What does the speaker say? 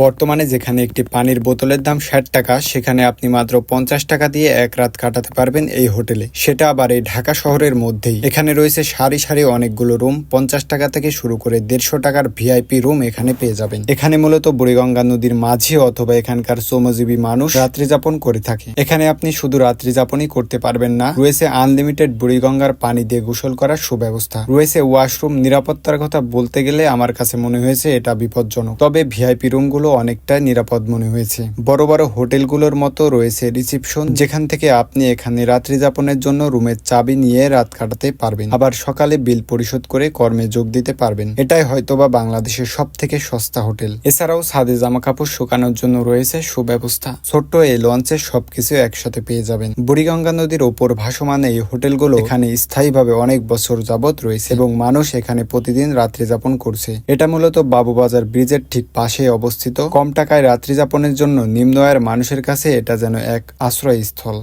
বর্তমানে যেখানে একটি পানির বোতলের দাম ৬০ টাকা, সেখানে আপনি মাত্র ৫০ টাকা দিয়ে এক রাত কাটাতে পারবেন এই হোটেলে, সেটা আবার এই ঢাকা শহরের মধ্যেই। এখানে রয়েছে সারি সারি অনেকগুলো রুম, ৫০ টাকা থেকে শুরু করে ১৫০ টাকার ভিআইপি রুম এখানে পেয়ে যাবেন। এখানে মূলত বুড়িগঙ্গা নদীর মাঝে অথবা এখানকার শ্রমজীবী মানুষ রাত্রি যাপন করে থাকে। এখানে আপনি শুধু রাত্রি যাপনই করতে পারবেন না, রয়েছে আনলিমিটেড বুড়িগঙ্গার পানি দিয়ে গোসল করার সুব্যবস্থা, রয়েছে ওয়াশরুম। নিরাপত্তার কথা বলতে গেলে আমার কাছে মনে হয়েছে এটা বিপজ্জনক, তবে ভিআইপি রুমগুলো অনেকটা নিরাপদ মনে হয়েছে। বড় বড় হোটেলগুলোর মতো রয়েছে রিসিপশন, যেখান থেকে আপনি এখানে রাত্রি যাপনের জন্য রুমের চাবি নিয়ে রাত কাটাতে পারবেন, আবার সকালে বিল পরিশোধ করে কর্মে যোগ দিতে পারবেন। এটাই হয়তোবা বাংলাদেশের সব থেকে সস্তা হোটেল। এছাড়াও ছাদে জামা কাপড় শুকানোর জন্য রয়েছে সুব্যবস্থা। ছোট্ট এই লঞ্চে সবকিছু একসাথে পেয়ে যাবেন। বুড়িগঙ্গা নদীর ওপর ভাসমান এই হোটেলগুলো এখানে স্থায়ীভাবে অনেক বছর যাবত রয়েছে এবং মানুষ এখানে প্রতিদিন রাত্রি যাপন করছে। এটা মূলত বাবুবাজার ব্রিজের ঠিক পাশে অবস্থিত। কম টাকায় রাত্রি যাপনের জন্য নিম্ন আয়ের মানুষের কাছে এটা যেন এক আশ্রয়স্থল।